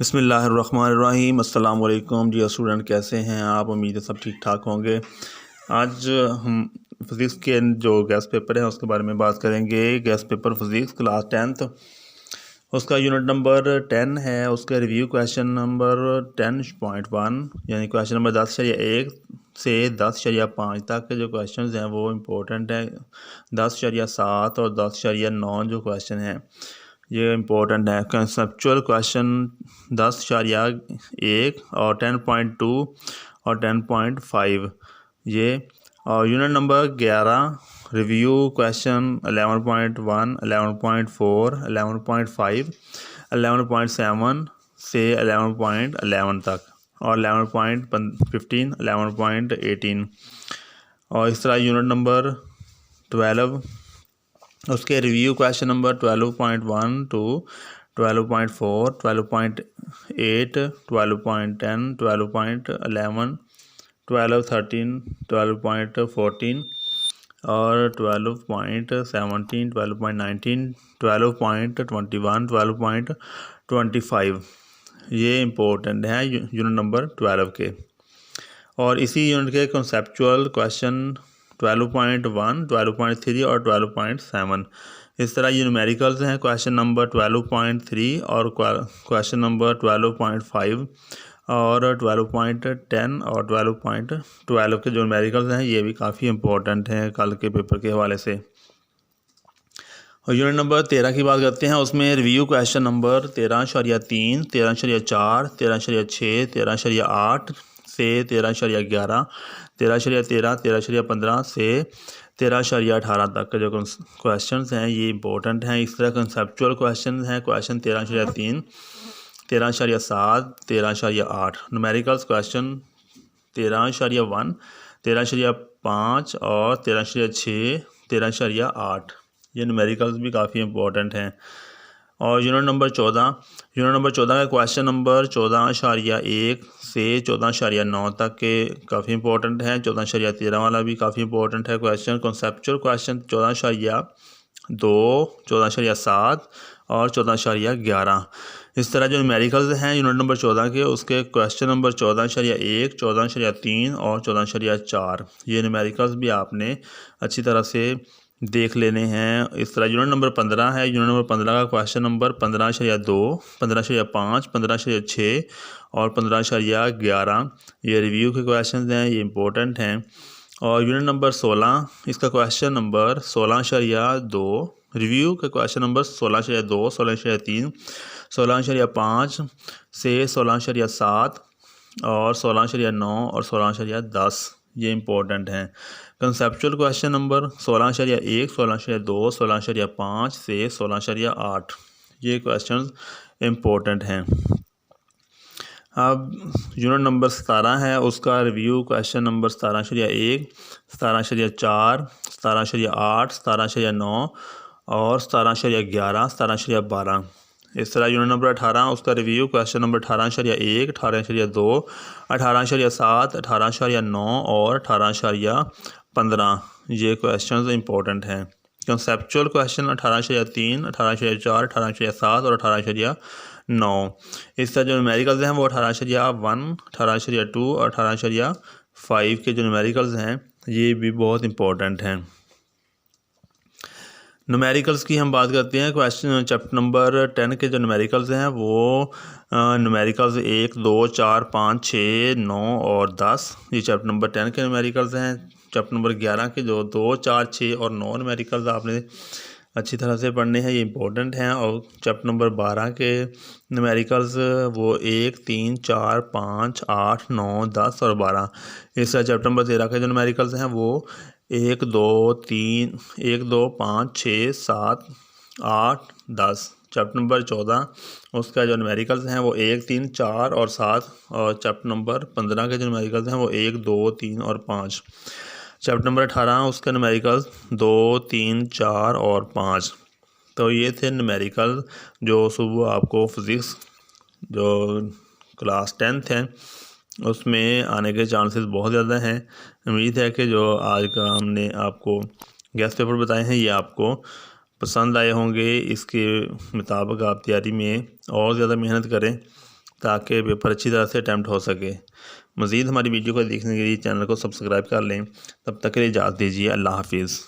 बिस्मिल्लाहिर्रहमानिर्रहीम। अस्सलाम वालेकुम जी स्टूडेंट, कैसे हैं आप? उम्मीद है सब ठीक ठाक होंगे। आज हम फिज़िक्स के जो गेस्ट पेपर है उसके बारे में बात करेंगे। Guest paper physics class 10th, उसका यूनिट नंबर 10 है। उसका रिव्यू क्वेश्चन नंबर 10.1 यानी क्वेश्चन नंबर 10.1 से 10.5 तक के जो क्वेश्चन हैं वो इम्पोर्टेंट है। 10.7 और 10.9 जो क्वेश्चन हैं ये इम्पोर्टेंट है। कंसेप्चुअल क्वेश्चन 10.1 और 10.2 और 10.5 ये। और यूनिट नंबर 11 रिव्यू क्वेश्चन 11.1, 11.4, 11.5, 11.7 से 11.11 तक और 11.15, 11.18 और इस तरह यूनिट नंबर 12 उसके रिव्यू क्वेश्चन नंबर 12.1 to 12.4, 12.8, 12.10, 12.11, 12.13, 12.14 और 12.17, 12.19, 12.21, 12.25 ये इम्पोर्टेंट है यूनिट नंबर 12 के। और इसी यूनिट के कॉन्सेप्चुअल क्वेश्चन 12.1, 12.3 और 12.7 इस तरह ये न्यूमेरिकल्स हैं। क्वेश्चन नंबर 12.3 और क्वेश्चन नंबर 12.5 और 12.10 और 12.12 के जो न्यूमेरिकल्स हैं ये भी काफ़ी इंपॉर्टेंट हैं कल के पेपर के हवाले से। और यूनिट नंबर 13 की बात करते हैं। उसमें रिव्यू क्वेश्चन नंबर 13.3, 13.4, 13.6, 13.8 से 13.11, 13.13, 13.15 से 13.18 तक के जो क्वेश्चन हैं ये इंपॉर्टेंट हैं। इस तरह कंसेप्चुअल क्वेश्चन हैं क्वेश्चन 13.3, 13.7, 13.8। न्यूमेरिकल्स क्वेश्चन 13.1, 13.5 और 13.6, 13.8 ये न्यूमेरिकल्स भी काफ़ी इंपॉर्टेंट हैं। और यूनिट नंबर 14 का क्वेश्चन नंबर 14.1 से 14.9 तक के काफ़ी इंपॉर्टेंट हैं। 14.13 वाला भी काफ़ी इंपॉर्टेंट है क्वेश्चन। कॉन्सेप्चुअल क्वेश्चन 14.2, 14.7 और 14.11 इस तरह जो न्यूमेरिकल्स हैं यूनिट नंबर 14 के उसके क्वेश्चन नंबर 14.1, 14.3 और 14.4 ये न्यूमेरिकल्स भी आपने अच्छी तरह से देख लेने हैं। इस तरह यूनिट नंबर 15 है। यूनिट नंबर 15 का क्वेश्चन नंबर 15.2, 15.5, 15.6 और 15.11 ये रिव्यू के क्वेश्चन हैं, ये इंपॉर्टेंट हैं। और यूनिट नंबर 16 इसका क्वेश्चन नंबर 16.2 रिव्यू का क्वेश्चन नंबर 16.2, 16.3, 16.5 से 16.7 और 16.9 और 16.10 ये इंपॉर्टेंट हैं। कंसेप्चुअल क्वेश्चन नंबर 16.1, 16.2, 16.5 से 16.8 ये क्वेश्चंस इम्पोर्टेंट हैं। अब यूनिट नंबर 17 है। उसका रिव्यू क्वेश्चन नंबर 17.1, 17.4, 17.8, 17.9 और 17.11, 17.12 इस तरह यूनिट नंबर 18 उसका रिव्यू क्वेश्चन नंबर 18.1, 18.2, 18.7, 18.9 और 18.15 ये क्वेश्चंस इंपॉर्टेंट हैं। कंसेप्चुअल क्वेश्चन 18.3, 18.4, 18.7 और 18.9 इस तरह जो न्यूमेरिकल्स हैं वो 18.1, 18.2 और 18.5 के जो न्यूमेरिकल्स हैं ये भी बहुत इंपॉर्टेंट हैं। न्यूमेरिकल्स की हम बात करते हैं। क्वेश्चन चैप्टर नंबर 10 के जो न्यूमेरिकल्स हैं वो न्यूमेरिकल्स 1, 2, 4, 5, 6, 9 और 10 ये चैप्टर नंबर 10 के न्यूमेरिकल्स हैं। चैप्टर नंबर 11 के जो 2, 4, 6 और 9 न्यूमेरिकल्स आपने अच्छी तरह से पढ़ने हैं, ये इंपॉर्टेंट हैं। और चैप्टर नंबर 12 के न्यूमेरिकल्स वो 1, 3, 4, 5, 8, 9, 10 और 12 इस तरह चैप्टर नंबर 13 के जो न्यूमेरिकल्स हैं वो 1, 2, 3, 1, 2, 5, 6, 7, 8, 10 चैप्टर नंबर 14 उसका जो न्यूमेरिकल्स हैं वो 1, 3, 4 और 7 और चैप्टर नंबर 15 के जो न्यूमेरिकल्स हैं वो 1, 2, 3 और 5 चैप्टर नंबर 18 उसका न्यूमेरिकल्स 2, 3, 4 और 5 तो ये थे न्यूमेरिकल जो सुबह आपको फिज़िक्स जो क्लास 10th है उसमें आने के चांसेस बहुत ज़्यादा हैं। उम्मीद है कि जो आज का हमने आपको गेस्ट पेपर बताए हैं ये आपको पसंद आए होंगे। इसके मुताबिक आप तैयारी में और ज़्यादा मेहनत करें ताकि पेपर अच्छी तरह से अटैम्प्ट हो सके। मज़ीद हमारी वीडियो को देखने के लिए चैनल को सब्सक्राइब कर लें। तब तक के लिए इजाज़त दीजिए। अल्लाह हाफिज़।